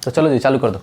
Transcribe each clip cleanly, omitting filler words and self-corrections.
तो चलो जी चालू कर दो।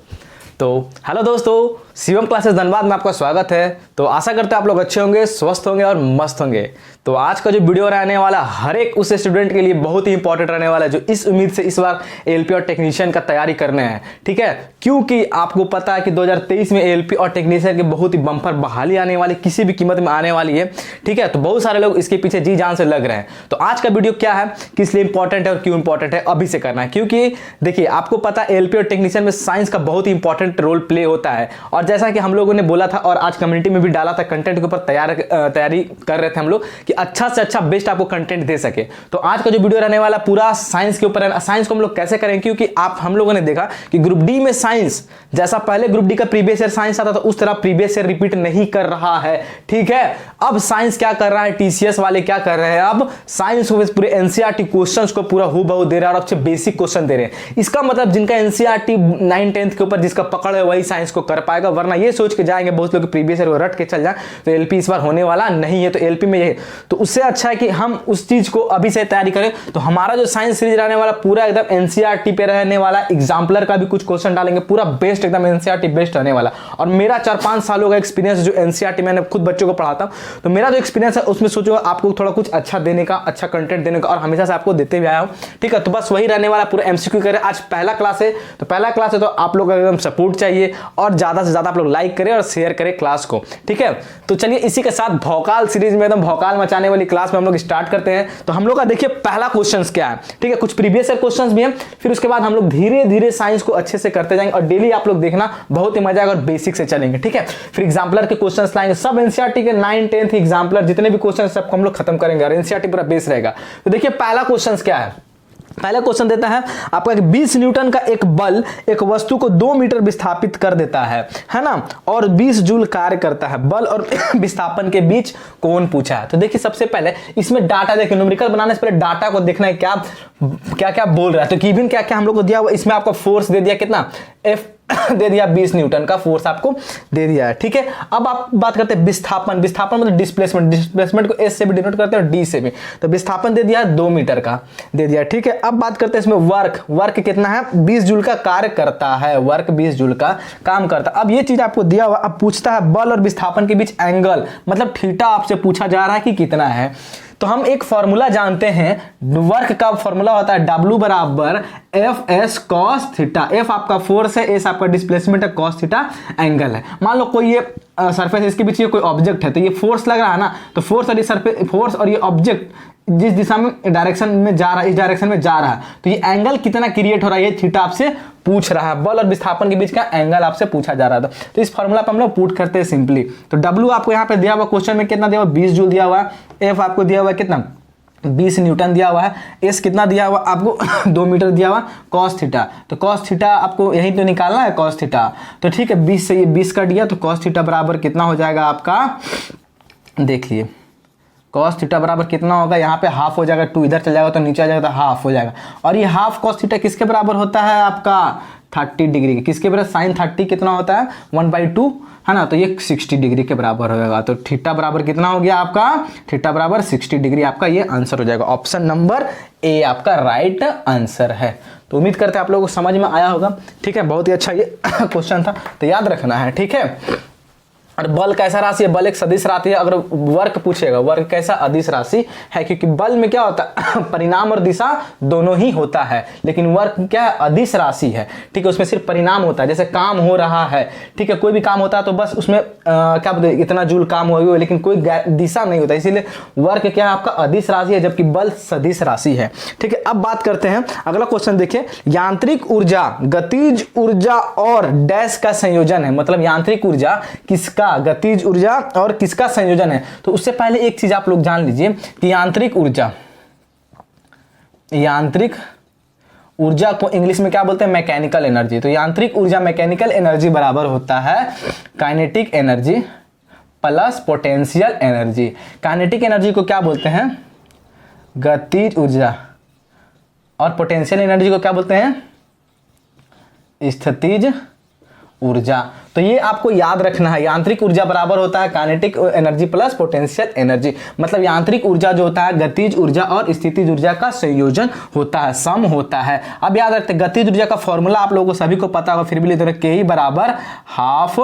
तो हेलो दोस्तों, शिवम क्लासेस धनबाद में आपका स्वागत है। तो आशा करते हैं आप लोग अच्छे होंगे, स्वस्थ होंगे और मस्त होंगे। तो आज का जो वीडियो रहने वाला हर एक उस स्टूडेंट के लिए बहुत ही इंपॉर्टेंट रहने वाला है जो इस उम्मीद से इस बार एएलपी और टेक्नीशियन का तैयारी करने हैं। ठीक है, क्योंकि आपको पता है कि 2023 में एएलपी और टेक्नीशियन की बहुत ही बम्पर बहाली आने वाली, किसी भी कीमत में आने वाली है। ठीक है, तो बहुत सारे लोग इसके पीछे जी जान से लग रहे हैं। तो आज का वीडियो क्या है, किस लिए इंपॉर्टेंट है और क्यों इंपॉर्टेंट है, अभी से करना है। क्योंकि देखिए आपको पता है एएलपी और टेक्नीशियन में साइंस का बहुत ही इंपॉर्टेंट रोल प्ले होता है। और जैसा कि हम लोगों ने बोला था और आज कम्युनिटी में भी डाला था, कंटेंट के ऊपर तैयारी कर रहे थे हम लोग कि अच्छा से अच्छा बेस्ट आपको कंटेंट दे सके। तो आज का जो वीडियो रहने वाला पूरा साइंस के ऊपर है। साइंस को हम लोग कैसे करेंगे, क्योंकि हम लोगों ने देखा कि ग्रुप डी में साइंस जैसा पहले ग्रुप डी का प्रीवियस ईयर साइंस आता था उस तरह प्रीवियस ईयर रिपीट नहीं कर रहा है। ठीक है, अब साइंस क्या कर रहा है, टीसीएस वाले क्या कर रहे हैं, अब साइंस को पूरे एनसीईआरटी क्वेश्चंस को पूरा हूबहू दे रहा है और अच्छे बेसिक क्वेश्चन दे रहे हैं। इसका मतलब जिनका एनसीईआरटी 9 10th के ऊपर जिसका पकड़ है वही साइंस को कर पाएगा, वरना ये सोच के जाएंगे बहुत लोग प्रीवियस ईयर रट के चल जाए तो एलपी इस बार होने वाला नहीं है। तो एलपी में ये तो उससे अच्छा है कि हम उस चीज को अभी से तैयारी करें। तो हमारा जो साइंस सीरीज रहने वाला पूरा एकदम एनसीईआरटी पे रहने वाला, एग्जाम्पलर का भी कुछ क्वेश्चन डालेंगे, पूरा बेस्ट एकदम एनसीईआरटी बेस्ट रहने वाला। और मेरा 4-5 सालों का एक्सपीरियंस जो एनसीईआरटी मैंने खुद बच्चों को पढ़ाता हूं, तो मेरा जो एक्सपीरियंस है उसमें सोचो आपको थोड़ा कुछ अच्छा देने का, अच्छा कंटेंट देने का, और हमेशा से आपको देते भी आया हूं। ठीक है, तो बस वही रहने वाला, पूरा एमसीक्यू करें। आज पहला क्लास है, तो पहला क्लास है तो आप लोग एकदम सपोर्ट चाहिए और ज्यादा से ज्यादा आप लोग लाइक करें और शेयर करें क्लास को। ठीक है, तो चलिए इसी के साथ भौकाल सीरीज में एकदम भौकाल मचाने वाली क्लास में हम लोग स्टार्ट करते हैं। तो हम लोग का देखिए पहला क्वेश्चन क्या है। ठीक है, कुछ प्रीवियस ईयर क्वेश्चंस भी हैं, फिर उसके बाद हम लोग धीरे धीरे साइंस को अच्छे से करते जाएंगे और डेली आप लोग देखना बहुत ही मजा आएगा और बेसिक से चलेंगे। ठीक है, फिर एग्जाम्पलर के क्वेश्चंस लाएंगे, सब एनसीईआरटी के 9 10th एग्जाम्पलर जितने भी क्वेश्चन सबको हम लोग खत्म करेंगे और एनसीईआरटी पूरा बेस रहेगा। तो देखिए पहला क्वेश्चन क्या है। पहला क्वेश्चन देता है आपका 20 न्यूटन का एक बल एक वस्तु को 2 मीटर विस्थापित कर देता है ना, और 20 जूल कार्य करता है। बल और विस्थापन के बीच कोण पूछा है। तो देखिए सबसे पहले इसमें डाटा देखिए, न्यूमेरिकल बनाने से पहले डाटा को देखना है क्या क्या क्या बोल रहा है। तो गिवन क्या क्या हम लोग को दिया हुआ, इसमें आपका फोर्स दे दिया कितना, एफ दे दिया 20 न्यूटन का फोर्स आपको दे दिया है। ठीक है, अब आप बात करते हैं विस्थापन। विस्थापन मतलब डिस्प्लेसमेंट को एस से भी डिनोट करते हैं और डी से भी। तो विस्थापन दे दिया 2 मीटर का दे दिया। ठीक है, अब बात करते हैं इसमें वर्क कितना है, 20 जूल का कार्य करता है, वर्क 20 जूल का काम करता है। अब ये चीज आपको दिया हुआ, अब पूछता है बल और विस्थापन के बीच एंगल, मतलब थीटा आपसे पूछा जा रहा है कि कितना है। तो हम एक फॉर्मूला जानते हैं, वर्क का फॉर्मूला होता है W बराबर F S cos theta. F आपका फोर्स है, एस आपका डिस्प्लेसमेंट है, कॉस थीटा एंगल है। मान लो कोई ये सरफेस, इसके बीच ये कोई ऑब्जेक्ट है, तो ये फोर्स लग रहा है ना, तो फोर्स और ये ऑब्जेक्ट जिस दिशा में डायरेक्शन में जा रहा है, इस डायरेक्शन में जा रहा है, तो ये एंगल कितना क्रिएट हो रहा है, ये थीटा आपसे पूछ रहा है। बल और विस्थापन के बीच का एंगल आपसे पूछा जा रहा था। तो इस फॉर्मूला पर हम लोग पुट करते हैं सिंपली। तो W आपको यहाँ पे दिया हुआ, क्वेश्चन में कितना दिया हुआ, 20 जूल दिया हुआ है। F आपको दिया हुआ है कितना, 20 न्यूटन दिया हुआ है। S कितना दिया हुआ आपको 2 मीटर दिया हुआ। कॉस थीटा, तो कॉस थीटा आपको यहीं तो निकालना है कॉस थीटा। तो ठीक है, 20 से ये 20 कट गया, तो कॉस थीटा बराबर कितना हो जाएगा आपका, देखिए कॉस थीटा बराबर कितना होगा, यहाँ पे हाफ हो जाएगा, 2 इधर चल जाएगा तो नीचे आ जाएगा तो हाफ हो जाएगा। और ये हाफ कॉस थीटा किसके बराबर होता है आपका, 30 डिग्री के। किसके बराबर, साइन 30 कितना होता है, 1/2 है ना, तो ये 60 डिग्री के बराबर होगा। तो थीटा बराबर कितना हो गया आपका, थीटा बराबर 60 डिग्री, आपका ये आंसर हो जाएगा। ऑप्शन नंबर ए आपका राइट आंसर है। तो उम्मीद करते हैं आप लोगों को समझ में आया होगा। ठीक है, बहुत ही अच्छा ये क्वेश्चन था, तो याद रखना है। ठीक है, और बल कैसा राशि है, बल एक सदिश राशि है। अगर वर्क पूछेगा, वर्क कैसा, अदिश राशि है, क्योंकि बल में क्या होता है परिणाम और दिशा दोनों ही होता है, लेकिन वर्क क्या है, अदिश राशि है। ठीक है, उसमें सिर्फ परिणाम होता है, जैसे काम हो रहा है। ठीक है, कोई भी काम होता है तो बस उसमें क्या बोलते हैं, इतना जूल काम हो, लेकिन कोई दिशा नहीं होता, इसीलिए वर्क क्या है आपका अदिश राशि है, जबकि बल सदिश राशि है। ठीक है, अब बात करते हैं अगला क्वेश्चन। देखिए यांत्रिक ऊर्जा, गतिज ऊर्जा और डैश का संयोजन है। मतलब यांत्रिक ऊर्जा किसका, गतिज ऊर्जा और किसका संयोजन है। तो उससे पहले एक चीज आप लोग जान लीजिए कि यांत्रिक ऊर्जा को इंग्लिश में क्या बोलते हैं, मैकेनिकल एनर्जी। तो यांत्रिक ऊर्जा मैकेनिकल एनर्जी बराबर होता है kinetic energy plus potential energy. Kinetic energy को क्या बोलते हैं, गतिज ऊर्जा, और पोटेंशियल एनर्जी को क्या बोलते हैं, स्थितिज ऊर्जा। तो ये आपको याद रखना है, यांत्रिक ऊर्जा बराबर होता है kinetic energy plus potential energy. मतलब यांत्रिक ऊर्जा जो होता है गतिज ऊर्जा और स्थितिज ऊर्जा का संयोजन होता है, सम होता है। अब याद रखते हैं गतिज ऊर्जा का फॉर्मूला आप लोगों को सभी को पता होगा, फिर भी लिख के ही बराबर हाफ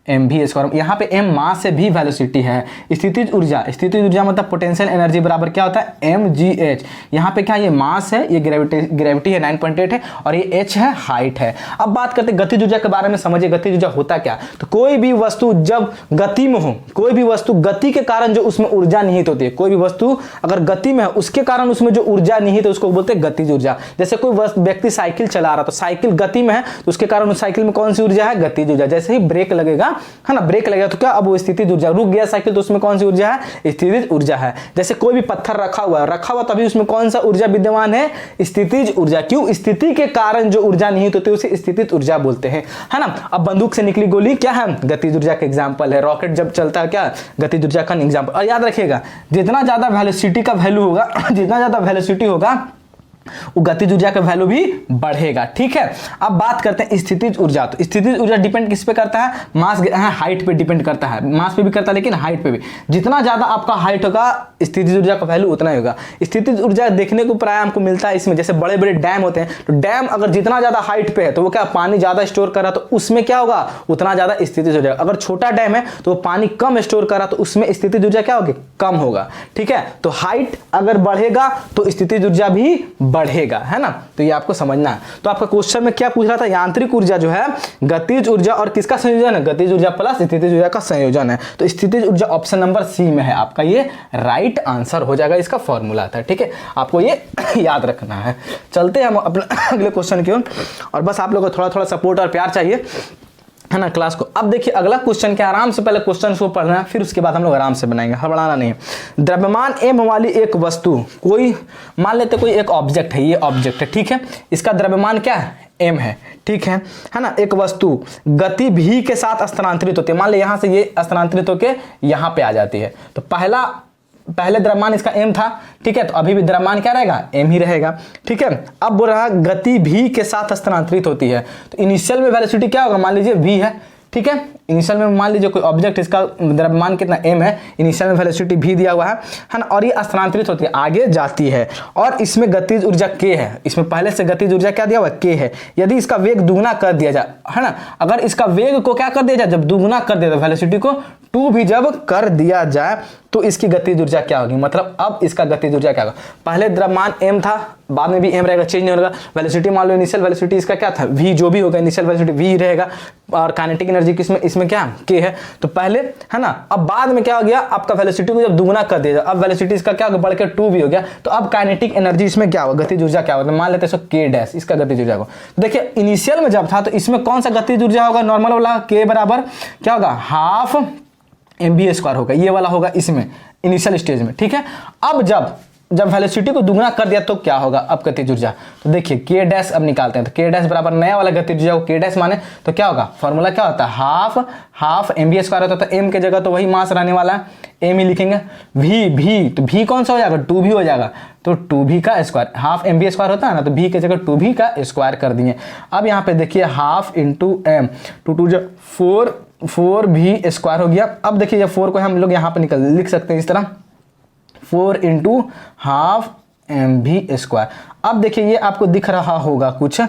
mv²। यहाँ पे m मास से भी वेलोसिटी है। स्थितिज ऊर्जा मतलब पोटेंशियल एनर्जी बराबर क्या होता है mgh। यहाँ पे क्या ये मास है, ये ग्रेविटी है 9.8 है और ये h है हाइट है। अब बात करते हैं गतिज ऊर्जा के बारे में। समझिए गतिज ऊर्जा होता क्या। तो कोई भी वस्तु जब गति में हो, कोई भी वस्तु गति के कारण जो उसमें ऊर्जा निहित होती है, कोई भी वस्तु अगर गति में है उसके कारण उसमें जो ऊर्जा निहित है उसको बोलते हैं गतिज ऊर्जा। जैसे कोई व्यक्ति साइकिल चला रहा, तो साइकिल गति में है तो उसके कारण उस साइकिल में कौन सी ऊर्जा है, गतिज ऊर्जा। जैसे ही ब्रेक लगेगा है ना, ब्रेक लगेगा तो क्या, अब वो स्थितिज ऊर्जा, रुक गया साइकिल तो उसमें कौन सी ऊर्जा है, स्थितिज ऊर्जा है। जैसे कोई भी पत्थर रखा हुआ तभी उसमें कौन सा ऊर्जा विद्यमान है, स्थितिज ऊर्जा। क्यों, स्थिति के कारण जो ऊर्जा निहित होती है उसे स्थितिज ऊर्जा बोलते हैं, है ना। अब बंदूक से निकली गोली क्या है, गतिज ऊर्जा का एग्जाम्पल है। रॉकेट जब चलता है क्या, गतिज ऊर्जा का एग्जाम्पल। और याद रखिएगा जितना ज्यादा वेलोसिटी का वैल्यू होगा जितना ज्यादा वेलोसिटी होगा वो गतिज ऊर्जा का वैल्यू भी बढ़ेगा। ठीक है, अब बात करते हैं स्थितिज ऊर्जा। तो स्थितिज ऊर्जा डिपेंड किस पे करता है, मास, हाइट पे डिपेंड करता है। मास पे भी करता है लेकिन हाइट पे भी। जितना ज्यादा आपका हाइट होगा स्थितिज ऊर्जा का वैल्यू उतना ही होगा। स्थितिज ऊर्जा देखने को प्राय हमको मिलता है इसमें, जैसे बड़े बड़े डैम होते हैं, तो डैम अगर जितना ज्यादा हाइट पे है तो वो क्या पानी ज्यादा स्टोर कर रहा है तो उसमें क्या होगा, उतना ज्यादा स्थितिज ऊर्जा। अगर छोटा डैम है तो वो पानी कम स्टोर कर रहा तो उसमें स्थितिज ऊर्जा क्या होगी, कम होगा। ठीक है, तो हाइट अगर बढ़ेगा तो स्थितिज ऊर्जा भी बढ़ेगा, है ना। तो ये आपको समझना है। तो आपका क्वेश्चन में क्या पूछ रहा था, यांत्रिक ऊर्जा जो है गतिज ऊर्जा और किसका संयोजन है, गतिज ऊर्जा प्लस स्थितिज ऊर्जा का संयोजन है। तो स्थितिज ऊर्जा ऑप्शन नंबर सी में है आपका, ये राइट आंसर हो जाएगा। इसका फॉर्मूला था। ठीक है, आपको ये याद रखना है। चलते हैं हम अपने अगले क्वेश्चन की ओर, और बस आप लोगों को थोड़ा थोड़ा सपोर्ट और प्यार चाहिए, है ना, क्लास को। अब देखिए अगला क्वेश्चन क्या, आराम से पहले क्वेश्चन को पढ़ना है, फिर उसके बाद हम लोग आराम से बनाएंगे, हड़बड़ाना नहीं है। द्रव्यमान m वाली एक वस्तु, कोई मान लेते कोई एक ऑब्जेक्ट है, ये ऑब्जेक्ट है, ठीक है, इसका द्रव्यमान क्या है, m है, ठीक है ना। एक वस्तु गति v के साथ स्थानांतरित होती है। मान ले यहां से ये स्थानांतरित होकर यहां पे आ जाती है, तो पहले द्रव्यमान इसका m था, ठीक है, तो अभी भी द्रव्यमान क्या रहेगा, m ही रहेगा। ठीक है, अब बोल रहा गति v के साथ स्थानांतरित होती है, तो इनिशियल में वेलोसिटी क्या होगा, मान लीजिए v है, ठीक है। इनिशियल में मान लीजिए कोई ऑब्जेक्ट, इसका द्रव्यमान कितना m है, इनिशियल में वेलोसिटी v दिया हुआ है ना, और ये स्थानांतरित होती है, आगे जाती है, और इसमें गतिज ऊर्जा k है। इसमें पहले से गतिज ऊर्जा क्या दिया हुआ है, k है। यदि इसका वेग दुगुना कर दिया जाए, है ना, अगर इसका वेग को क्या कर दिया जाए, जब दुगुना कर दिया जाए, वेलोसिटी को 2 भी जब कर दिया जाए तो इसकी गतिज ऊर्जा क्या होगी, मतलब अब इसका गतिज ऊर्जा क्या होगा। पहले द्रव्यमान m था, बाद में भी m रहेगा, चेंज नहीं होगा। वेलोसिटी मान लो इनिशियल वेलोसिटी इसका क्या था, v, जो भी होगा इनिशियल वेलोसिटी v रहेगा, और काइनेटिक एनर्जी किसमें, इसमें क्या k है। तो पहले, है ना, अब बाद में क्या हो गया, आपका वेलोसिटी को जब दुगुना कर दिया, अब वेलोसिटी इसका क्या होगा, बढ़ के 2 भी हो गया, तो अब काइनेटिक एनर्जी इसमें क्या होगा, गतिज ऊर्जा क्या होगा, मान लेते हैं k डैश, इसका गतिज ऊर्जा को। तो देखिए इनिशियल में जब था तो इसमें कौन सा गतिज ऊर्जा होगा, नॉर्मल वाला, k बराबर क्या होगा, हाफ mv² होगा, ये वाला होगा इसमें इनिशियल स्टेज में। ठीक है, अब जब वेलोसिटी को दुगुना कर दिया तो क्या होगा, अब गतिज ऊर्जा। तो देखिए k डैश अब निकालते हैं, तो k डैश बराबर नया वाला गतिज ऊर्जा को k डैश माने तो क्या होगा, फॉर्मूला क्या होता है, हाफ mv² होता है, तो m की जगह तो वही मास रहने वाला है, m ही लिखेंगे। v तो v कौन सा हो जाएगा, 2v हो जाएगा, तो 2v का स्क्वायर, हाफ mv² होता है ना, तो v की जगह 2v का स्क्वायर कर दिए। अब यहाँ पे देखिए हाफ इंटू m, 2 4v² हो गया। अब देखिए 4 को हम लोग यहाँ पे लिख सकते हैं इस तरह, 4 इंटू हाफ mv²। अब देखिए ये आपको दिख रहा होगा कुछ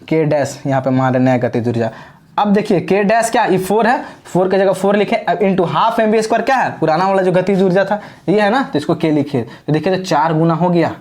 k डैश, यहाँ पे मान रहे गतिज ऊर्जा। अब देखिए k डैश क्या, ये 4 है, 4 की जगह 4 लिखे, अब इंटू हाफ mv² क्या है, पुराना वाला जो गतिज ऊर्जा था ये है ना, तो इसको k लिखिए, तो देखिए तो 4 गुना हो गया।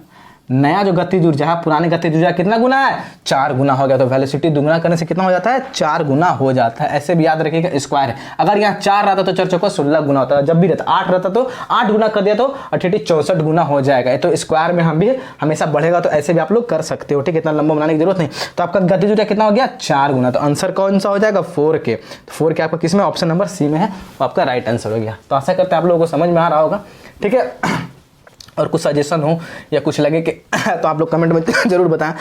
नया जो गतिज ऊर्जा है, पुरानी गतिज ऊर्जा कितना गुना है, 4 गुना हो गया। तो वेलोसिटी दुगुना करने से कितना हो जाता है, 4 गुना हो जाता है। ऐसे भी याद रखिएगा, स्क्वायर है, अगर यहाँ 4 रहता तो 4 चौका 16 गुना होता है, जब भी रहता 8 रहता तो 8 गुना कर दिया तो 64 गुना हो जाएगा। तो स्क्वायर में हम भी हमेशा बढ़ेगा, तो ऐसे भी आप लोग कर सकते हो। ठीक है, इतना लंबा बनाने की जरूरत नहीं। तो आपका गतिज ऊर्जा कितना हो गया, 4 गुना। तो आंसर कौन सा हो जाएगा, 4k। तो 4k आपका किस में, ऑप्शन नंबर सी में है, वो आपका राइट आंसर हो गया। तो आशा करते हैं आप लोगों को समझ में आ रहा होगा। ठीक है, और कुछ सजेशन हो या कुछ लगे कि तो आप लोग कमेंट में जरूर बताएं।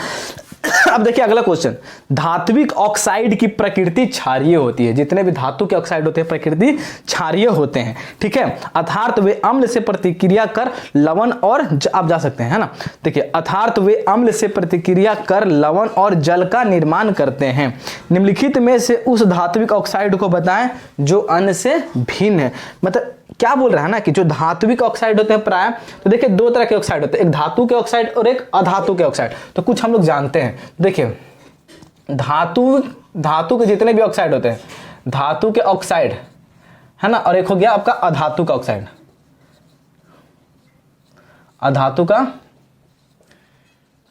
अब देखिए अगला क्वेश्चन, धात्विक ऑक्साइड की प्रकृति क्षारीय होती है। जितने भी धातु के ऑक्साइड होते हैं प्रकृति क्षारीय होते हैं, ठीक है। अर्थात वे अम्ल से प्रतिक्रिया कर लवण और आप जा सकते हैं, है ना। देखिए अर्थात वे अम्ल से प्रतिक्रिया कर लवण और जल का निर्माण करते हैं। निम्नलिखित में से उस धात्विक ऑक्साइड को बताएं जो अन्य से भिन्न है। मतलब क्या बोल रहा है ना कि जो धात्विक ऑक्साइड होते हैं प्राय, तो देखिए दो तरह के ऑक्साइड होते हैं, एक धातु के ऑक्साइड और एक अधातु के ऑक्साइड। तो कुछ हम लोग जानते हैं, देखिए धातु के जितने भी ऑक्साइड होते हैं, धातु के ऑक्साइड है ना, और एक हो गया आपका अधातु का ऑक्साइड। अधातु का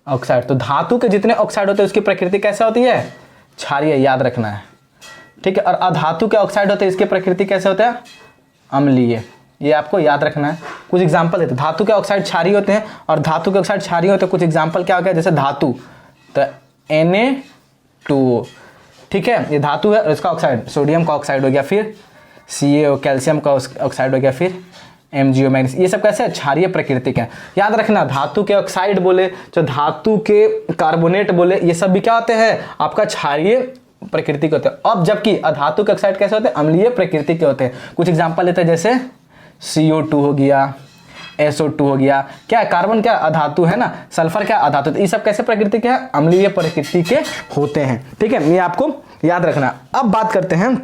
ऑक्साइड, तो धातु के जितने ऑक्साइड होते हैं उसकी प्रकृति कैसे होती है, क्षारीय, याद रखना है, ठीक है। और अधातु के ऑक्साइड होते हैं इसकी प्रकृति कैसे होता है, अम्लीय, ये आपको याद रखना है। कुछ एग्जांपल देते हैं, धातु के ऑक्साइड क्षारीय होते हैं और धातु के ऑक्साइड क्षारीय होते हैं। कुछ एग्जांपल क्या हो गया, जैसे धातु तो Na2O, ठीक है, ये धातु है और इसका ऑक्साइड सोडियम का ऑक्साइड हो गया, फिर CaO कैल्शियम का ऑक्साइड हो गया, फिर MgO मैग्नीशियम। ये सब कैसे क्षारीय प्रकृति के हैं, याद रखना। धातु के ऑक्साइड बोले, जो धातु के कार्बोनेट बोले, ये सब भी क्या होते हैं, आपका क्षारीय प्रकृति के होते हैं। अब जबकि अधातु के ऑक्साइड कैसे होते हैं, अम्लीय प्रकृति के होते हैं। कुछ एग्जांपल लेते हैं, जैसे CO2 हो गया, SO2 हो गया, क्या है, कार्बन क्या अधातु है ना, सल्फर क्या अधातु, तो ये सब कैसे प्रकृति के हैं, अम्लीय प्रकृति के होते हैं, ठीक है। ये आपको याद रखना। अब बात करते हैं,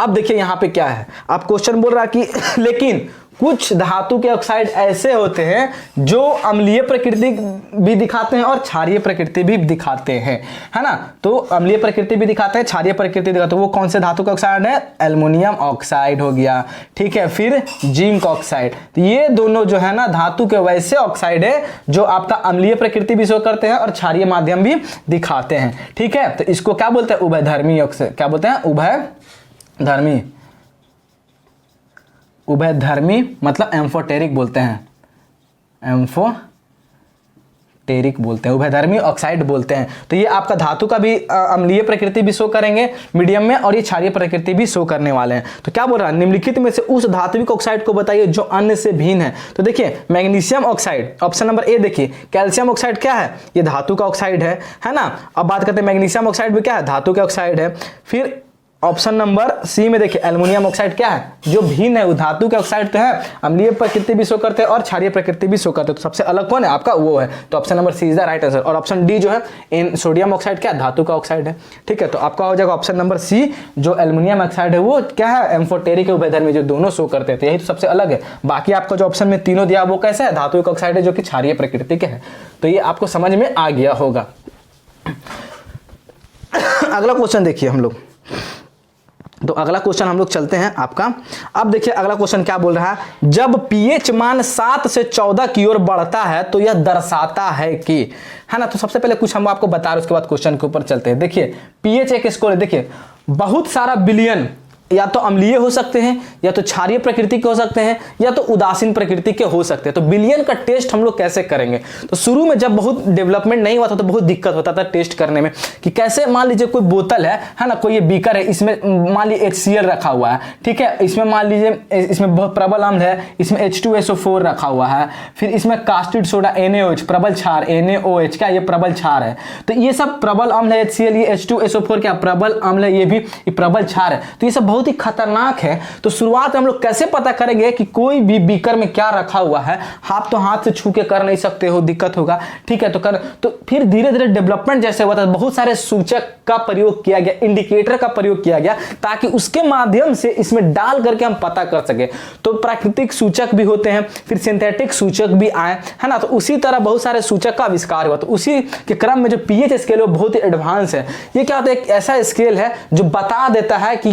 अब देखिए यहां पे क्या है, आप क्वेश्चन बोल रहा कि लेकिन कुछ धातु के ऑक्साइड ऐसे होते हैं जो अम्लीय प्रकृति भी दिखाते हैं और क्षारीय प्रकृति भी दिखाते हैं, है ना। तो अम्लीय प्रकृति भी दिखाते हैं, क्षारीय प्रकृति दिखाते हैं। वो कौन से धातु का ऑक्साइड है, एल्युमिनियम ऑक्साइड हो गया, ठीक है, फिर जिंक ऑक्साइड। तो ये दोनों जो है ना धातु के वैसे ऑक्साइड है जो आपका अम्लीय प्रकृति भी शो करते हैं और क्षारीय माध्यम भी दिखाते हैं, ठीक है। तो इसको क्या बोलते हैं, उभयधर्मी ऑक्साइड, क्या बोलते हैं, उभयधर्मी। उभयधर्मी मतलब एम्फोटेरिक बोलते हैं, एम्फोटेरिक बोलते हैं, उभयधर्मी ऑक्साइड बोलते हैं। तो ये आपका धातु का भी अम्लीय प्रकृति भी शो करेंगे मीडियम में, और ये क्षारीय प्रकृति भी शो करने वाले हैं। तो क्या बोल रहा है, निम्नलिखित में से उस धात्विक ऑक्साइड को बताइए जो अन्य से भिन्न है। तो देखिए magnesium oxide, option number A देखिए। कैल्शियम ऑक्साइड क्या है, ये धातु का ऑक्साइड है ना। अब बात करते हैं मैग्नीशियम ऑक्साइड भी क्या है, धातु के ऑक्साइड है। फिर ऑप्शन नंबर सी में देखिए एल्युमिनियम ऑक्साइड क्या है, जो भिन्न है, वो धातु के ऑक्साइड तो है, अम्लीय प्रकृति भी शो करते हैं और क्षारीय प्रकृति भी शो करते हैं। तो सबसे अलग कौन है आपका, वो है। तो option number C is the right answer. और ऑप्शन डी जो है सोडियम ऑक्साइड क्या, धातु का ऑक्साइड है, ठीक है। तो आपका हो जाएगा ऑप्शन नंबर सी, जो एल्युमिनियम ऑक्साइड है वो क्या है, एम्फोटेरिक उभयधर्मी, जो दोनों शो करते हैं। तो यही तो सबसे अलग है। बाकी आपका जो ऑप्शन में तीनों दिया वो कैसा है, धातु का ऑक्साइड है जो कि क्षारीय प्रकृति के है। तो ये आपको समझ में आ गया होगा। अगला क्वेश्चन देखिए हम लोग, तो अगला क्वेश्चन हम लोग चलते हैं आपका। अब देखिए अगला क्वेश्चन क्या बोल रहा है, जब pH मान 7 से 14 की ओर बढ़ता है तो यह दर्शाता है कि, है ना। तो सबसे पहले कुछ हम आपको बता रहे हैं, उसके बाद क्वेश्चन के ऊपर चलते हैं। देखिए pH एक स्कोर है, देखिए बहुत सारा बिलियन या तो अम्लीय हो सकते हैं, या तो क्षारीय प्रकृति के हो सकते हैं, या तो उदासीन प्रकृति के हो सकते हैं। तो बिलियन का टेस्ट हम लोग कैसे करेंगे, तो शुरू में जब बहुत डेवलपमेंट नहीं हुआ था तो बहुत दिक्कत होता था टेस्ट करने में, कि कैसे मान लीजिए कोई बोतल है ना, कोई ये बीकर है, इसमें मान लीजिए HCl रखा हुआ है, ठीक है, इसमें मान लीजिए इसमें बहुत प्रबल अम्ल है, इसमें H2SO4 रखा हुआ है, फिर इसमें कास्टिड सोडा NaOH प्रबल क्षार, NaOH क्या, ये प्रबल क्षार है। तो ये सब प्रबल अम्ल है, HCl, ये H2SO4 क्या प्रबल अम्ल है, ये भी प्रबल क्षार है। तो ये सब बहुत ही खतरनाक है। तो शुरुआत में हम लोग कैसे पता करेंगे कि कोई भी बीकर में क्या रखा हुआ है, आप तो हाथ से छू के कर नहीं सकते हो, दिक्कत होगा, ठीक है। तो फिर धीरे धीरे डेवलपमेंट जैसे हुआ था, बहुत सारे सूचक का प्रयोग किया गया, इंडिकेटर का प्रयोग किया गया, ताकि उसके माध्यम से इसमें डाल करके हम पता कर सके। तो प्राकृतिक सूचक भी होते हैं, फिर सिंथेटिक सूचक भी आए, है ना। तो उसी तरह बहुत सारे सूचक का आविष्कार हुआ। तो उसी के क्रम में जो pH स्केल है वो बहुत ही एडवांस है। ये क्या होता है, एक ऐसा स्केल है जो बता देता है कि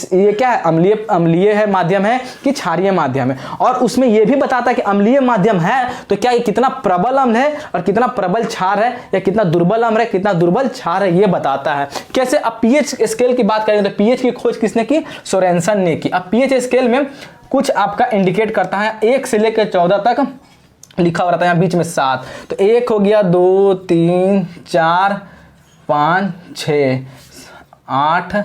ये क्या है, अम्लीय है माध्यम है कि क्षारीय माध्यम है। और उसमें यह भी बताता है कि अम्लीय माध्यम है तो क्या ये कितना प्रबल अम्ल है और कितना प्रबल क्षार है, या कितना दुर्बल अम्ल है, कितना दुर्बल क्षार है, ये बताता है। कैसे, अब pH स्केल की बात करें तो pH की खोज किसने की, सोरेनसन ने की। अब pH स्केल में कुछ आपका इंडिकेट करता है, 1 से लेकर 14 तक लिखा हो रहा था, यहाँ बीच में 7। तो 1 हो गया, 2 3 4 5 6 8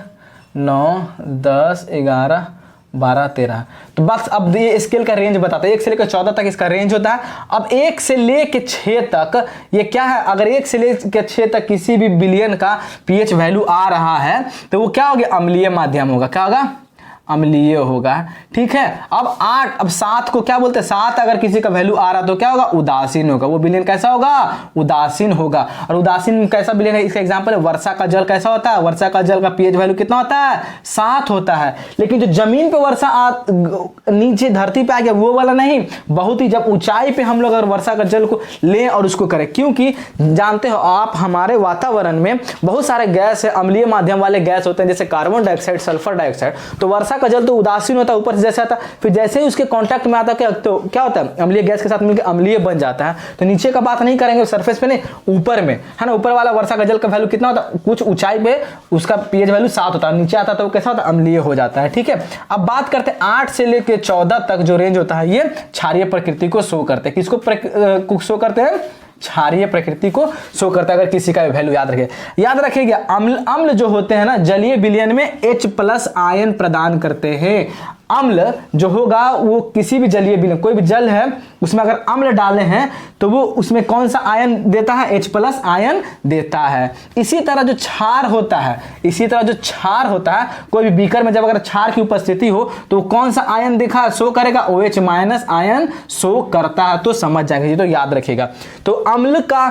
9 10 11 12 13। तो बस अब ये स्केल का रेंज बताता है, 1 से लेकर 14 तक इसका रेंज होता है। अब 1 से लेकर 6 तक ये क्या है, अगर 1 से लेकर 6 तक किसी भी विलयन का पीएच वैल्यू आ रहा है तो वो क्या होगा, अम्लीय माध्यम होगा। क्या होगा, अम्लीय होगा। ठीक है, अब 8, अब 7 को क्या बोलते हैं, 7 अगर किसी का वैल्यू आ रहा तो क्या होगा, उदासीन होगा। वो विलयन कैसा होगा, उदासीन होगा। और उदासीन कैसा विलयन है, इसका एग्जांपल है वर्षा का जल। कैसा होता है, वर्षा का जल का पीएच वैल्यू कितना होता है, 7 होता है। लेकिन जो जमीन पे वर्षा नीचे धरती पे आ गया वो वाला नहीं, बहुत ही जब ऊंचाई पे हम लोग अगर वर्षा का जल को लें और उसको करें, क्योंकि जानते हो आप हमारे वातावरण में बहुत सारे गैस है, अम्लीय माध्यम वाले गैस होते हैं, जैसे कार्बन डाइऑक्साइड, सल्फर डाइऑक्साइड। तो वर्षा का जल तो उदासीन होता है, ऊपर से जैसे आता, फिर जैसे ही उसके कांटेक्ट में आता है तो क्या होता है, अम्लीय गैस के साथ मिलकर अम्लीय बन जाता है। तो नीचे का बात नहीं करेंगे, सरफेस पे नहीं, ऊपर में है ना, ऊपर वाला वर्षा का जल का वैल्यू कितना होता है, कुछ ऊंचाई पे उसका पीएच वैल्यू 7 होता है, नीचे आता तो कैसा होता है, अम्लीय हो जाता है। ठीक है, अब बात करते हैं 8 से लेकर 14 तक जो रेंज होता है ये क्षारीय प्रकृति को शो करते हैं। किसको शो करते हैं, क्षारीय प्रकृति को शो करता है। अगर किसी का वैल्यू याद रखिएगा, अम्ल जो होते हैं ना, जलीय विलयन में H+ आयन प्रदान करते हैं। अम्ल जो होगा वो किसी भी जलीय विलयन, कोई भी जल है उसमें अगर अम्ल डाले हैं तो वो उसमें कौन सा आयन देता है, H+ आयन देता है। इसी तरह जो क्षार होता है, कोई भी बीकर में जब अगर क्षार की उपस्थिति हो तो कौन सा आयन दिखा शो करेगा, OH- आयन शो करता है। तो समझ जाएंगे, ये तो याद रखिएगा। तो अम्ल का,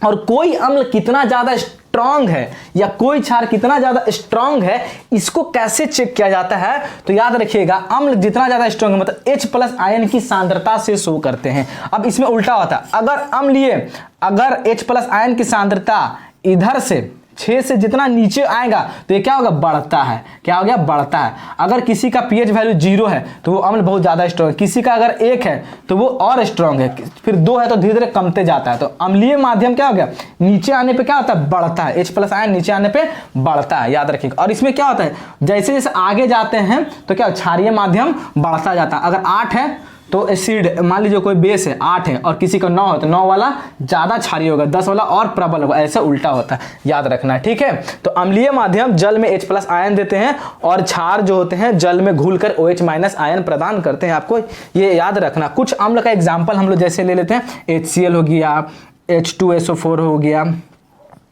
और कोई अम्ल कितना ज्यादा स्ट्रांग है या कोई क्षार कितना ज्यादा स्ट्रांग है, इसको कैसे चेक किया जाता है, तो याद रखिएगा अम्ल जितना ज्यादा स्ट्रांग है मतलब H+ आयन की सांद्रता से शो करते हैं। अब इसमें उल्टा होता है, अगर H+ आयन की सांद्रता इधर से 6 से जितना नीचे आएगा तो ये क्या होगा, बढ़ता है। क्या हो गया, बढ़ता है। अगर किसी का पीएच वैल्यू 0 है तो वो अम्ल बहुत ज्यादा स्ट्रांग है, किसी का अगर 1 है तो वो और स्ट्रांग है, फिर 2 है तो धीरे धीरे कमते जाता है। तो अम्लीय माध्यम क्या हो गया, नीचे आने पे क्या होता है, बढ़ता है। H+ आयन नीचे आने पे बढ़ता है, याद रखिएगा। और इसमें क्या होता है, जैसे जैसे आगे जाते हैं तो क्या क्षारीय माध्यम बढ़ता जाता है। अगर 8 है तो एसिड, मान लीजिए कोई बेस है 8 है और किसी का 9 है तो 9 वाला ज्यादा क्षारीय होगा, 10 वाला और प्रबल होगा, ऐसा उल्टा होता है, याद रखना है। ठीक है, तो अम्लीय माध्यम जल में H+ आयन देते हैं और क्षार जो होते हैं जल में घुलकर OH- आयन प्रदान करते हैं। आपको ये याद रखना। कुछ अम्ल का एग्जाम्पल हम लोग जैसे ले लेते हैं, HCl हो गया, H2SO4 हो गया,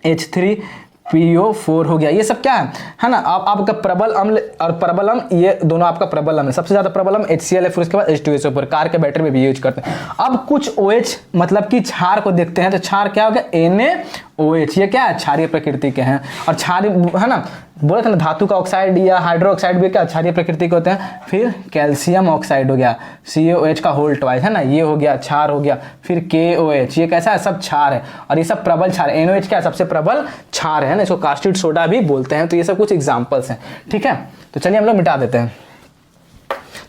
H3PO4 हो गया, ये सब क्या है ना। आपका प्रबल अम्ल और प्रबल अम्ल, ये दोनों आपका प्रबल अम्ल है। सबसे ज्यादा प्रबल अम्ल HCl है, फिर उसके बाद H2SO4, कार के बैटरी में भी यूज करते हैं। अब कुछ OH मतलब कि क्षार को देखते हैं, तो क्षार क्या हो गया, NaOH, ये क्या है, क्षारीय प्रकृति के हैं। और क्षारीय है ना, बोले थे ना धातु का ऑक्साइड या हाइड्रो ऑक्साइड भी क्या क्षारीय प्रकृति के होते हैं। फिर कैल्शियम ऑक्साइड हो गया, CaOH का होल ट्वाइस है ना, ये हो गया क्षार हो गया। फिर KOH, ये कैसा है, सब क्षार है और ये सब प्रबल क्षार है। NaOH क्या है, सबसे प्रबल क्षार है ना, इसको कास्टिक सोडा भी बोलते हैं। तो ये सब कुछ एग्जाम्पल्स हैं। ठीक है, तो चलिए हम लोग मिटा देते हैं।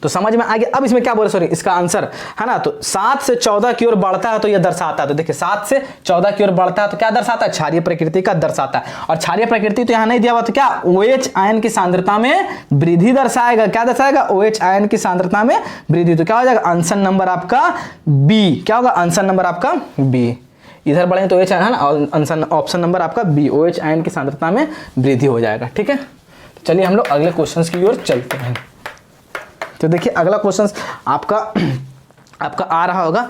तो समझ में आ गया। अब इसमें क्या बोले, सॉरी, इसका आंसर है ना, तो 7 से 14 की ओर बढ़ता है तो यह दर्शाता है। तो देखिए 7 से 14 की ओर बढ़ता है तो क्या दर्शाता है, क्षारीय प्रकृति का दर्शाता है। और क्षारीय प्रकृति तो यहां नहीं दिया हुआ, तो क्या OH आयन की सांद्रता में वृद्धि दर्शाएगा। क्या दर्शाएगा, OH आयन की सांद्रता में वृद्धि। तो क्या हो जाएगा, आंसर नंबर आपका B। क्या होगा, आंसर नंबर आपका B। इधर बढ़ेंगे तो OH आयन है ना, आंसर ऑप्शन नंबर आपका B, OH आयन की सांद्रता में वृद्धि हो जाएगा। ठीक है, चलिए हम लोग अगले क्वेश्चन की ओर चलते हैं। तो देखिए अगला क्वेश्चन आपका आ रहा होगा,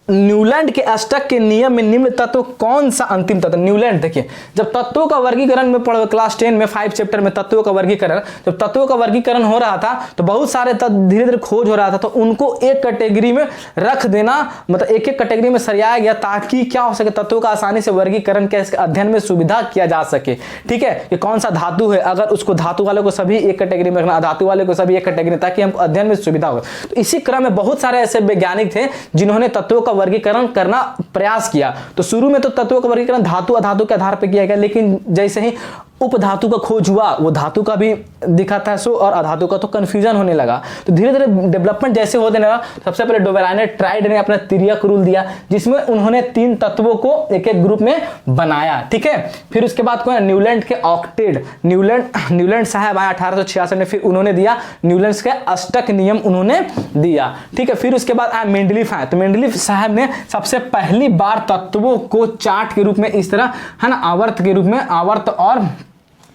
न्यूलैंड के अष्टक के नियम में निम्न तत्व कौन सा अंतिम तत्व। न्यूलैंड, देखिए जब तत्वों का वर्गीकरण में पढ़ो क्लास 10 में 5 चैप्टर में तत्वों का वर्गीकरण, जब तत्वों का वर्गीकरण हो रहा था तो बहुत सारे तत्व धीरे धीरे खोज हो रहा था, तो उनको एक कैटेगरी में रख देना, मतलब एक एक कैटेगरी में सरियाया गया ताकि क्या हो सके, तत्वों का आसानी से वर्गीकरण के अध्ययन में सुविधा किया जा सके। ठीक है, कि कौन सा धातु है, अगर उसको धातु वाले को सभी एक कैटेगरी में रखना, अधातु वाले को सभी एक कैटेगरी, ताकि हमको अध्ययन में सुविधा हो। तो इसी क्रम में बहुत सारे ऐसे वैज्ञानिक थे जिन्होंने तत्वों का वर्गीकरण करना प्रयास किया। तो शुरू में तो तत्वों का वर्गीकरण धातु अधातु के आधार पर किया गया, लेकिन जैसे ही उपधातु का खोज हुआ, वो धातु का भी दिखाता है सो और अधातु का, तो कंफ्यूजन होने लगा। तो धीरे धीरे डेवलपमेंट जैसे होने लगा, सबसे पहले डोबेराय ट्राइड ने अपना तिर्यक रूल दिया, जिसमें उन्होंने 3 तत्वों को एक एक ग्रुप में बनाया। ठीक है, फिर उसके बाद कौन है, न्यूलैंड के ऑक्टेड, न्यूलैंड साहब आए 1866 में, फिर उन्होंने दिया न्यूलैंड के अष्टक नियम उन्होंने दिया। ठीक है, फिर उसके बाद आया मेंडलीफ आए, तो मेंडलीफ साहब ने सबसे पहली बार तत्वों को चार्ट के रूप में इस तरह है ना, आवर्त के रूप में, आवर्त और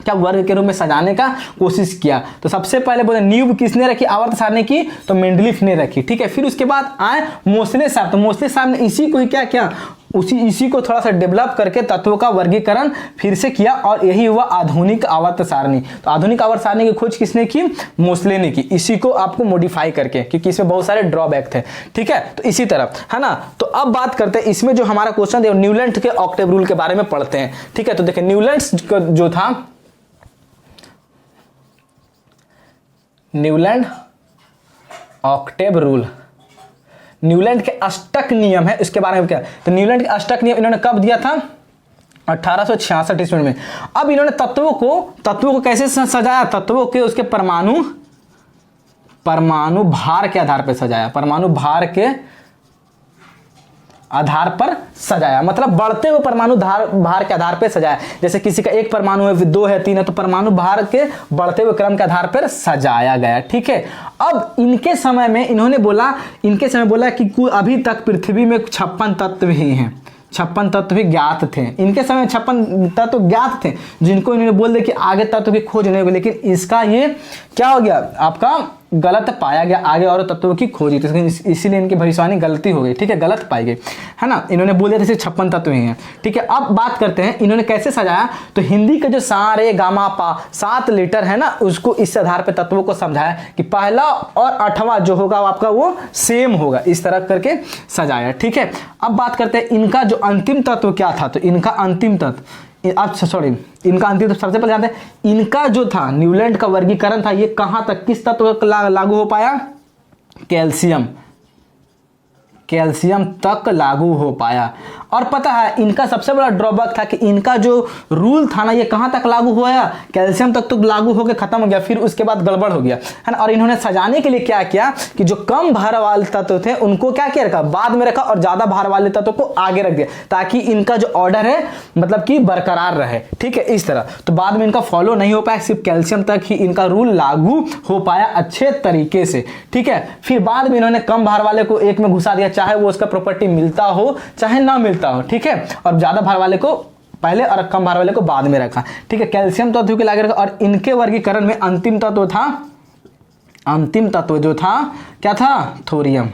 क्या वर्ग के रूप में सजाने का कोशिश किया। तो सबसे पहले बोले नींव किसने रखी आवर्त सारणी की, तो मेंडलीफ ने रखी, ठीक है। फिर उसके बाद आए मोसले साहब, तो मोसले साहब ने इसी को ही क्या किया, इसी को थोड़ा सा डेवलप करके तत्वों का वर्गीकरण फिर से किया और यही हुआ आधुनिक आवर्त सारणी। तो आधुनिक आवर्त सारणी की खोज किसने की, मोसले ने की, इसी को आपको मॉडिफाई करके, क्योंकि इसमें बहुत सारे ड्रॉबैक थे, ठीक है। तो इसी तरह है ना। तो अब बात करते हैं इसमें जो हमारा क्वेश्चन है न्यूलैंड के ऑक्टेव रूल के बारे में पढ़ते हैं, ठीक है। तो देखिए न्यूलैंड जो था, न्यूलैंड ऑक्टेव रूल, न्यूलैंड के अष्टक नियम है, इसके बारे में क्या। तो न्यूलैंड के अष्टक नियम इन्होंने कब दिया था, 1866 ईस्वी में। अब इन्होंने तत्वों को कैसे सजाया, तत्वों के उसके परमाणु भार के आधार पर सजाया, परमाणु भार के आधार पर सजाया, मतलब बढ़ते हुए परमाणु भार के आधार पर सजाया। जैसे किसी का एक परमाणु है, 2 है, 3 है, तो परमाणु भार के बढ़ते हुए क्रम के आधार पर सजाया गया, ठीक है। अब इनके समय में इन्होंने बोला, कि अभी तक पृथ्वी में 56 तत्व ही हैं, 56 तत्व भी ज्ञात थे। इनके समय 56 तत्व ज्ञात थे, जिनको इन्होंने बोल दिया कि आगे तत्व की खोज नहीं होगी, लेकिन इसका ये क्या हो गया, आपका गलत पाया गया, आगे और तत्वों की खोज हुई, तो इसीलिए इनकी भविष्यवाणी गलती हो गई, ठीक है, गलत पाई गई, है ना। इन्होंने बोल दिया था 56 तत्व ही हैं, ठीक है। अब बात करते हैं इन्होंने कैसे सजाया। तो हिंदी के जो सा रे गा मा पा 7 लेटर है ना, उसको इस आधार पर तत्वों को समझाया कि पहला और 8वां जो होगा आपका वो सेम होगा, इस तरह करके सजाया, ठीक है। अब बात करते हैं इनका जो अंतिम तत्व क्या था। तो इनका अंतिम तत्व, इनका अंतिम तत्व सबसे पहले जानते हैं, इनका जो था न्यूलैंड का वर्गीकरण था, ये कहां तक किस तत्व तक लागू हो पाया, कैल्शियम तक लागू हो पाया। और पता है इनका सबसे बड़ा ड्रॉबैक था कि इनका जो रूल था ना, ये कहां तक लागू हुआ, कैल्शियम तक तो लागू होकर खत्म हो गया, फिर उसके बाद गड़बड़ हो गया, है ना। और इन्होंने सजाने के लिए क्या किया कि जो कम भार वाले तत्व थे उनको क्या किया, रखा बाद में रखा, और ज्यादा भार वाले तत्व को आगे रख दिया, ताकि इनका जो ऑर्डर है मतलब कि बरकरार रहे, ठीक है, इस तरह। तो बाद में इनका फॉलो नहीं हो पाया, सिर्फ कैल्शियम तक ही इनका रूल लागू हो पाया अच्छे तरीके से, ठीक है। फिर बाद में इन्होंने कम भार वाले को एक में घुसा दिया, चाहे वो उसका प्रॉपर्टी मिलता हो चाहे ना मिलता हो, ठीक है। और ज्यादा भार वाले को पहले और कम भार वाले को बाद में रखा, ठीक है। कैल्शियम तत्व के लागे रखा। और इनके वर्गीकरण में अंतिम तत्व जो था क्या था, थोरियम।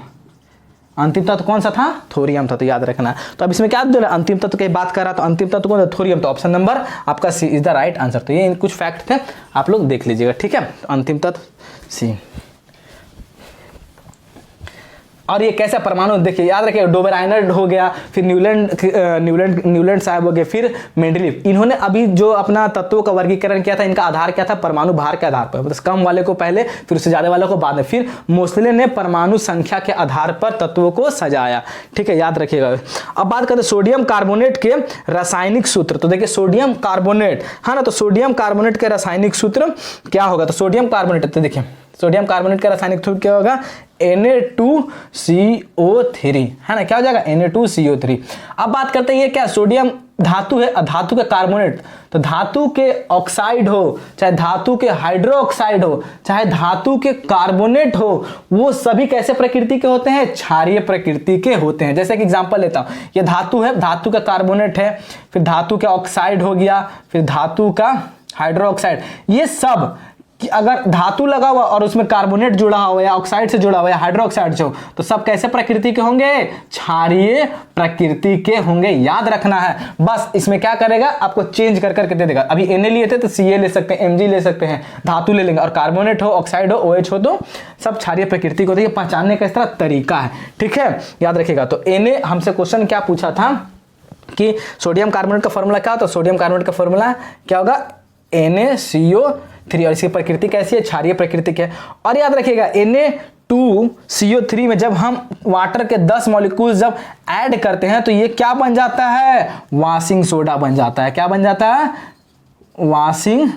अंतिम तत्व कौन सा था, थोरियम था, तो याद रखना। तो अब इसमें क्या अंतिम तत्व की बात कर रहा, तो अंतिम तत्व कौन था, थोरियम। तो ऑप्शन नंबर आपका सी इज द राइट आंसर। तो ये कुछ फैक्ट थे, आप लोग देख लीजिएगा, ठीक है। अंतिम तत्व सी। और ये कैसा परमाणु, देखिए याद रखिए, डोबेराइनर हो गया, फिर न्यूलैंड साहब हो गए, फिर मेंडलीफ। इन्होंने अभी जो अपना तत्वों का वर्गीकरण किया था, इनका आधार क्या था, परमाणु भार के आधार पर, मतलब कम वाले को पहले, फिर उससे ज्यादा वाले को बाद में। फिर मोसले ने परमाणु संख्या के आधार पर तत्वों को सजाया, ठीक है, याद रखिएगा। अब बात करते हैं सोडियम कार्बोनेट के रासायनिक सूत्र। तो देखिए सोडियम कार्बोनेट है ना, तो सोडियम कार्बोनेट के रासायनिक सूत्र क्या होगा। तो सोडियम कार्बोनेट, तो देखिए सोडियम कार्बोनेट का रासायनिक सूत्र क्या होगा, Na2CO3, है ना, क्या हो जाएगा, Na2CO3। अब बात करते हैं ये क्या, सोडियम धातु है, धातु के कार्बोनेट। तो धातु के ऑक्साइड हो, चाहे धातु के हाइड्रोक्साइड हो, चाहे धातु के कार्बोनेट हो, वो सभी कैसे प्रकृति के होते हैं, क्षारीय प्रकृति के होते हैं। जैसे कि एग्जांपल लेता हूं, ये धातु है, धातु का कार्बोनेट है, फिर धातु के ऑक्साइड हो गया, फिर धातु का हाइड्रोक्साइड। ये सब कि अगर धातु लगा हुआ और उसमें कार्बोनेट जुड़ा हुआ या ऑक्साइड से जुड़ा हुआ या हाइड्रोक्साइड से हो, तो सब कैसे प्रकृति के होंगे, क्षारीय प्रकृति के होंगे, याद रखना है। बस इसमें क्या करेगा, आपको चेंज कर करके दे देगा। अभी Na लिए थे तो Ca ले सकते हैं, Mg ले सकते हैं, धातु ले लेंगे, और कार्बोनेट हो, ऑक्साइड हो, OH हो, तो सब क्षारीय प्रकृति को। तो ये पहचानने का इस तरह तरीका है, ठीक है, याद रखिएगा। तो Na हमसे क्वेश्चन क्या पूछा था कि सोडियम कार्बोनेट का फॉर्मूला क्या होता है, सोडियम कार्बोनेट का फॉर्मूला क्या होगा, Na2CO3, और इसकी प्रकृति कैसी है, क्षारीय प्रकृति है। और याद रखिएगा Na2CO3 में जब हम वाटर के 10 मॉलिक्यूल जब ऐड करते हैं, तो ये क्या बन जाता है, वॉशिंग सोडा बन जाता है। क्या बन जाता है, वॉशिंग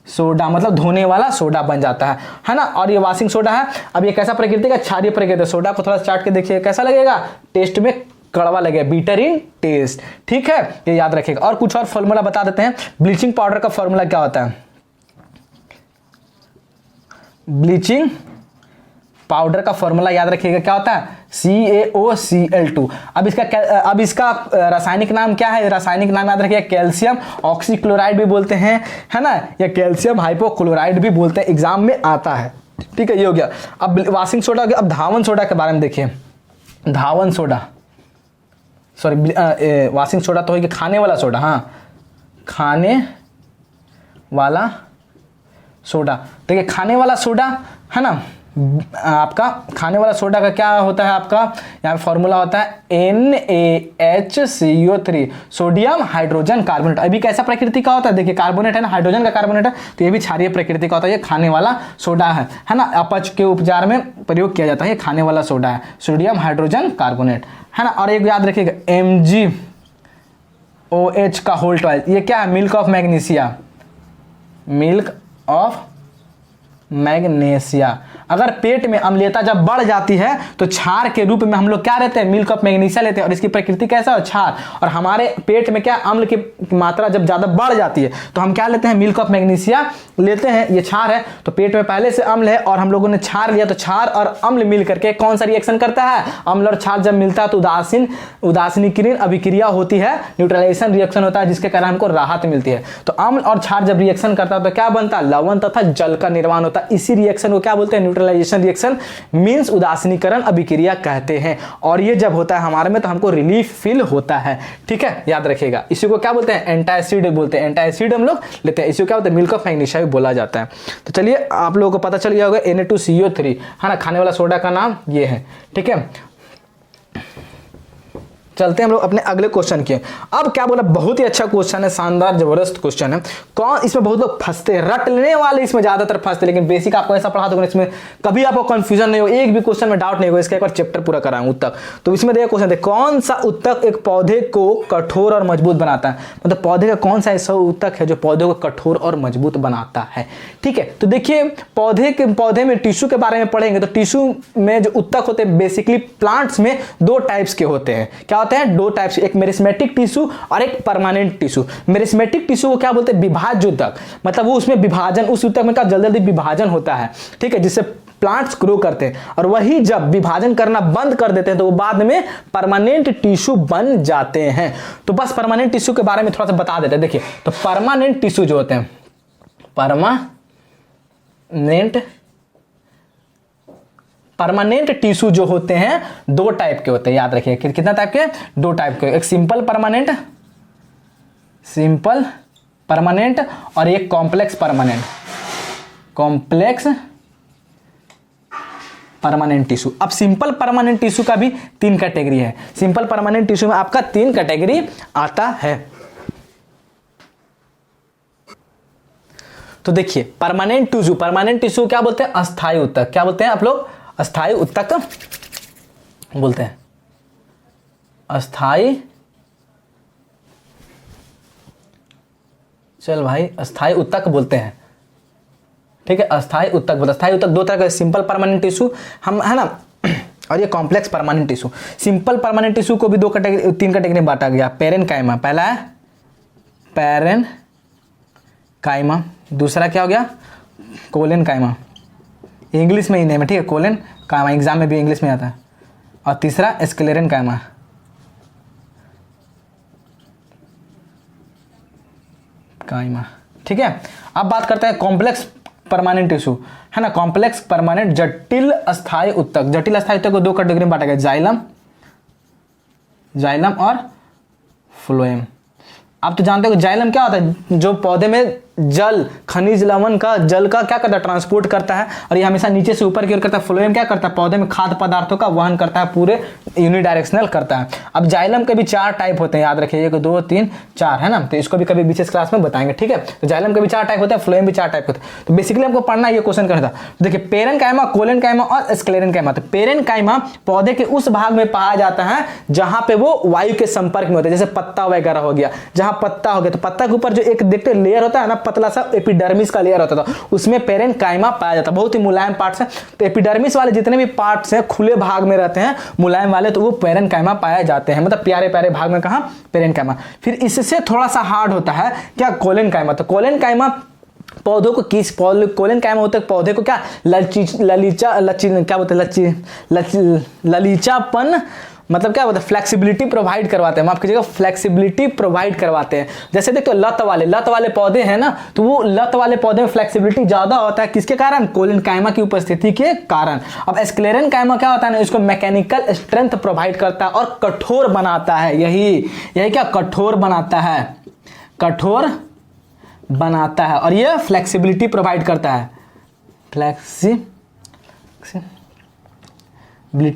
सोडा, मतलब धोने वाला सोडा बन जाता है ना। और ये वॉशिंग सोडा है। अब ये कैसा प्रकृति का, क्षारीय प्रकृति। सोडा को थोड़ा चाट के देखिए कैसा लगेगा, टेस्ट में कड़वा लगेगा, बीटर इन टेस्ट, ठीक है, ये याद रखिएगा। और कुछ और फॉर्मूला बता देते हैं। ब्लीचिंग पाउडर का फॉर्मूला क्या होता है, ब्लीचिंग पाउडर का फॉर्मूला याद रखिएगा, क्या होता है, CaOCl2। अब इसका रासायनिक नाम क्या है, रासायनिक नाम याद रखिएगा कैल्शियम ऑक्सीक्लोराइड भी बोलते हैं, है ना, या कैल्शियम हाइपोक्लोराइड भी बोलते हैं, एग्जाम में आता है। ठीक है, ये हो गया। अब वॉशिंग सोडा हो गया। अब धावन सोडा के बारे में देखिए, धावन सोडा, सॉरी वॉशिंग सोडा तो हो गया खाने वाला सोडा, हाँ खाने वाला सोडा। देखिए खाने वाला सोडा है ना, आपका खाने वाला सोडा का क्या होता है, आपका यहाँ पे फॉर्मूला होता है NaHCO3, सोडियम हाइड्रोजन कार्बोनेट। अभी कैसा प्रकृति का होता है, देखिए कार्बोनेट है ना, हाइड्रोजन का कार्बोनेट है, तो ये भी क्षारीय प्रकृति का होता है। ये खाने वाला सोडा है ना, अपच के उपचार में प्रयोग किया जाता है, ये खाने वाला सोडा है, सोडियम हाइड्रोजन कार्बोनेट, है ना। और एक याद रखिएगा MgOH का होल ट्वाइस, ये क्या है, milk of magnesia, milk of magnesia. अगर पेट में अम्लता जब बढ़ जाती है तो क्षार के रूप में हम लोग क्या लेते हैं, मिल्क ऑफ मैग्नीशिया लेते हैं, और इसकी प्रकृति कैसा है, क्षार। और हमारे पेट में क्या अम्ल की मात्रा जब ज्यादा बढ़ जाती है तो हम क्या लेते हैं, मिल्क ऑफ मैग्नीशिया लेते हैं, ये क्षार है। तो पेट में पहले से अम्ल है और हम लोगों ने क्षार लिया, तो क्षार और अम्ल मिल करके कौन सा रिएक्शन करता है, अम्ल और क्षार जब मिलता है तो उदासीनीकरण अभिक्रिया होती है, न्यूट्रलाइजेशन रिएक्शन होता है, जिसके कारण हमको राहत मिलती है। तो अम्ल और क्षार जब रिएक्शन करता है तो क्या बनता है, लवण तथा जल का निर्माण होता है। इसी रिएक्शन को क्या बोलते हैं, न्यूट्रलाइजेशन रिएक्शन मींस उदासीनीकरण अभिक्रिया कहते हैं। और ये जब होता है हमारे में तो हमको रिलीफ फील होता है। ठीक है, याद रखिएगा। इसी को क्या बोलते हैं, एंटासिड बोलते हैं, एंटासिड हम लोग लेते हैं। इसी को क्या बोलते हैं, मिल्क ऑफ मैग्नीशिया भी बोला जाता है। तो चलिए आप लोगों को पता चल गया होगा Na2CO3, है ना, खाने वाला सोडा का नाम ये है। ठीक है, चलते हैं हम लोग अपने अगले क्वेश्चन के। अब क्या बोला, बहुत ही अच्छा क्वेश्चन है, शानदार जबरदस्त क्वेश्चन है। कौन इसमें बहुत लोग फंसते हैं, रट लेने वाले इसमें ज्यादातर फंसते, लेकिन बेसिक आपको ऐसा पढ़ा दूंगा इसमें कभी आपको कंफ्यूजन नहीं हो, एक भी क्वेश्चन में डाउट नहीं होगा। इसका एक बार चैप्टर पूरा कराऊंगा उत्तक। तो इसमें देखिए क्वेश्चन, कौन सा उत्तक एक पौधे को कठोर और मजबूत बनाता है, मतलब पौधे का कौन सा ऐसा उत्तक है जो पौधे को कठोर और मजबूत बनाता है। ठीक है, तो देखिए पौधे में टिश्यू के बारे में पढ़ेंगे तो टिश्यू में जो उत्तक होते हैं बेसिकली प्लांट्स में दो टाइप्स के होते हैं। क्या होते हैं, दो टाइप्स, एक मेरिस्मेटिक टिश्यू और एक परमानेंट टिश्यू। मेरिस्मेटिक टिश्यू को क्या बोलते हैं, विभाज्य उत्तक, मतलब वो उसमें विभाजन, उस उत्तक में का जल्दी जल्दी विभाजन होता है। ठीक है, जिससे प्लांट्स ग्रो करते हैं। और वही जब विभाजन करना बंद कर देते हैं तो वो बाद में परमानेंट टिश्यू बन जाते हैं। तो बस परमानेंट टिश्यू के बारे में थोड़ा सा बता देते हैं। देखिए तो परमानेंट टिश्यू जो होते हैं, परमानेंट टिश्यू जो होते हैं दो टाइप के होते हैं, याद रखिए। कितना टाइप के, दो टाइप के, एक सिंपल परमानेंट और एक कॉम्प्लेक्स परमानेंट टिश्यू। अब सिंपल परमानेंट टिश्यू का भी तीन कैटेगरी है। सिंपल परमानेंट टिश्यू में आपका तीन कैटेगरी आता है। तो देखिए परमानेंट टिश्यू क्या बोलते हैं, अस्थायी उत्तक। क्या बोलते हैं आप लोग, अस्थायी उत्तक बोलते हैं, अस्थायी, चल भाई अस्थायी उत्तक बोलते हैं। ठीक है, अस्थायी उत्तक बोलते हैं। अस्थायी उत्तक दो तरह का, सिंपल परमानेंट टिश्यू हम, है ना, और ये complex permanent tissue. Simple permanent tissue को भी तीन कैटेगरी में बांटा गया। पेरेनकाइमा, पहला है पेरेनकाइमा, दूसरा क्या हो गया, कोलेनकाइमा, इंग्लिश में ही नेम है, ठीक है, कोलेनकाइमा, एग्जाम में भी इंग्लिश में आता है, और तीसरा स्क्लेरेनकाइमा। ठीक है, अब बात करते हैं कॉम्प्लेक्स परमानेंट टिश्यू, है ना, कॉम्प्लेक्स परमानेंट जटिल अस्थायी उत्तक। जटिल अस्थायी उत्तक को दो कैटेगरी में बांटा गया, जाइलम और फ्लोएम। आप तो जानते हो जाइलम क्या होता है, जो पौधे में जल, खनिज लवण का, जल का क्या करता है, ट्रांसपोर्ट करता है, और ये हमेशा नीचे से ऊपर की ओर करता है। फ्लोएम क्या करता है, पौधे में खाद्य पदार्थों का वहन करता है, पूरे यूनिडायरेक्शनल करता है। अब जाइलम के भी चार टाइप होते हैं, याद रखिए, 1 2 3 4, है ना, तो इसको भी कभी विशेष क्लास में बताएंगे। ठीक है, तो जाइलम के भी चार टाइप होते हैं, फ्लोएम भी चार टाइप होते हैं। तो बेसिकली हमको पढ़ना ये क्वेश्चन करना था। तो देखिए पेरेनकाइमा, कोलेनकाइमा और स्क्लेरेनकाइमा। तो पेरेनकाइमा पौधे के उस भाग में पाया जाता है जहां पे वो वायु के संपर्क में होते हैं, जैसे पत्ता वगैरह हो गया, जहां पत्ता हो गया तो पत्ता के ऊपर जो एक देखते लेयर होता है ना, पतला सा एपिडर्मिस का लेयर होता था, उसमें पेरेनकाइमा पाया जाता है। बहुत ही मुलायम पार्ट्स हैं, तो एपिडर्मिस वाले जितने भी पार्ट्स हैं खुले भाग में रहते हैं, मुलायम वाले, तो वो पेरेनकाइमा पाए जाते हैं, मतलब प्यारे प्यारे भाग में, कहाँ, पेरेनकाइमा। फिर इससे थोड़ा सा हार्ड होता है क्या, कोलेनकाइमा। तो कोलेनकाइमा पौधों को किस कोलन कायमा होता है, पौधे को क्या ललीचापन मतलब क्या होता है, फ्लेक्सिबिलिटी प्रोवाइड करवाते हैं, माफ कीजिएगा फ्लेक्सिबिलिटी प्रोवाइड करवाते हैं। जैसे देखो लत वाले पौधे हैं ना, तो वो लत वाले पौधे में फ्लेक्सिबिलिटी ज्यादा होता है, किसके कारण, कोलन कायमा की उपस्थिति के कारण। अब स्क्लेरन कायमा क्या होता है ना, इसको मैकेनिकल स्ट्रेंथ प्रोवाइड करता है और कठोर बनाता है, यही क्या कठोर बनाता है और ये फ्लेक्सिबिलिटी प्रोवाइड करता है, फ्लेक्सिबिलिटी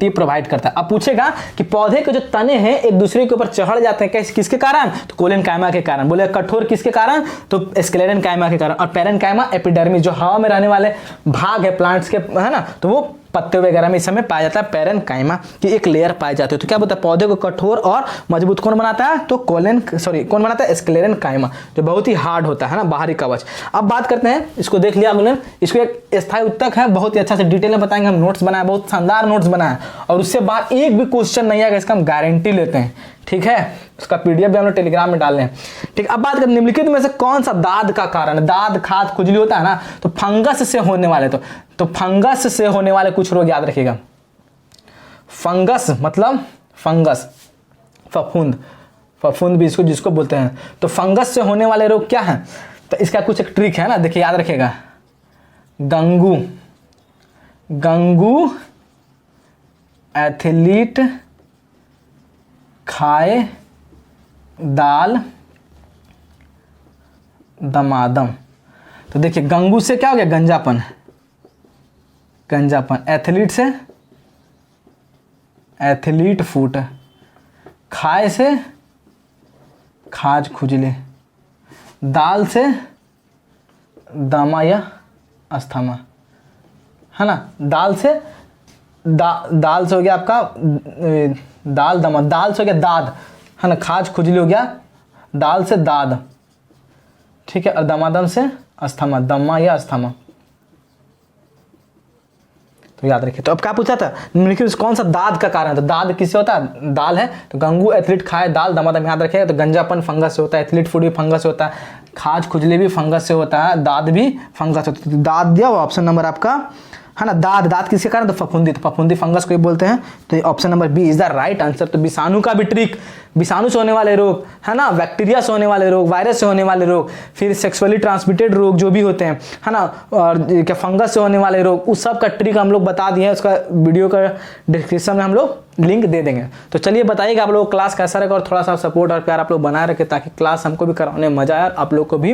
प्रोवाइड करता है। अब पूछेगा कि पौधे के जो तने हैं एक दूसरे के ऊपर चढ़ जाते हैं, किसके कारण, तो कोलन कायमा के कारण। बोले कठोर किसके कारण, तो स्क्लेरन कायमा के कारण। और पैरेन कायमा एपिडर्मिस, जो हवा में रहने वाले भाग है प्लांट्स के, है ना, तो वो पत्ते वगैरह में इस समय पाया जाता है, पैरेन कायमा की एक लेयर पाई जाती है। तो क्या बोलता है, पौधे को कठोर और मजबूत कौन बनाता है, तो कौन बनाता है, स्क्लेरन कायमा, जो बहुत ही हार्ड होता है ना, बाहरी कवच। अब बात करते हैं, इसको देख लिया आपने, इसको एक स्थायी उत्तक है, बहुत ही अच्छा से डिटेल में बताएंगे, हम नोट्स बनाए, बहुत शानदार नोट्स बनाए, और उससे बाहर एक भी क्वेश्चन नहीं आएगा, इसका हम गारंटी लेते हैं, ठीक है। उसका पीडीएफ भी हम लोग टेलीग्राम में डाल रहे हैं, ठीक। अब बात करें निम्नलिखित में से कौन सा दाद का कारण, दाद खाद खुजली होता है ना, तो फंगस से होने वाले, तो फंगस से होने वाले कुछ रोग याद रखिएगा। फंगस मतलब फंगस, फफूंद भी इसको जिसको बोलते हैं, तो फंगस से होने वाले रोग क्या है, तो इसका कुछ एक ट्रिक है ना, देखिए याद रखिएगा। गंगू एथलीट खाए दाल दमादम। तो देखिए गंगू से क्या हो गया, गंजापन, एथलीट से एथलीट फूट, खाए से खाज खुजली, दाल से दमा या अस्थमा, है ना। दाल से हो गया आपका दाल दमा, दाल से हो गया दाद, है ना, खाज खुजली हो गया दाल से दाद, ठीक है, और दमादम से अस्थमा, दमा या अस्थमा, तो याद रखिए। तो अब क्या पूछा था, निम्नलिखित कौन सा दाद का कारण है, तो दाद किससे होता है, दाल है, तो गंगू एथलीट खाए दाल दमादम, याद रखिएगा। तो गंजापन फंगस से होता है, एथलीट फूड भी फंगस से होता है, खाज खुजली भी फंगस से होता है, दाद भी फंगस से होता है। तो दाद दिया वो ऑप्शन नंबर आपका, है ना। दाद किसके कारण, तो फफूंदी फंगस को ही बोलते हैं, तो option number B is the right answer. तो विषाणु का भी ट्रिक, विषाणु से होने वाले रोग, है ना, बैक्टीरिया से होने वाले रोग, वायरस से होने वाले रोग, फिर सेक्सुअली ट्रांसमिटेड रोग जो भी होते हैं, है ना, और क्या फंगस से होने वाले रोग, उस सब का ट्रिक हम लोग बता दिए हैं, उसका वीडियो का डिस्क्रिप्शन में हम लोग लिंक दे देंगे। तो चलिए बताइएगा आप लोग क्लास कैसा रहेगा, और थोड़ा सा सपोर्ट और प्यार आप लोग बनाए रखें, ताकि क्लास हमको भी कराने में मजा आए और आप लोग को भी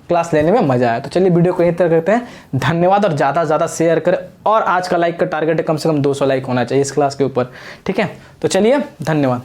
क्लास लेने में मजा आया। तो चलिए वीडियो को यहीं तक करते हैं, धन्यवाद, और ज़्यादा से ज़्यादा शेयर करें, और आज का लाइक का टारगेट है कम से कम 200 लाइक होना चाहिए इस क्लास के ऊपर, ठीक है। तो चलिए धन्यवाद।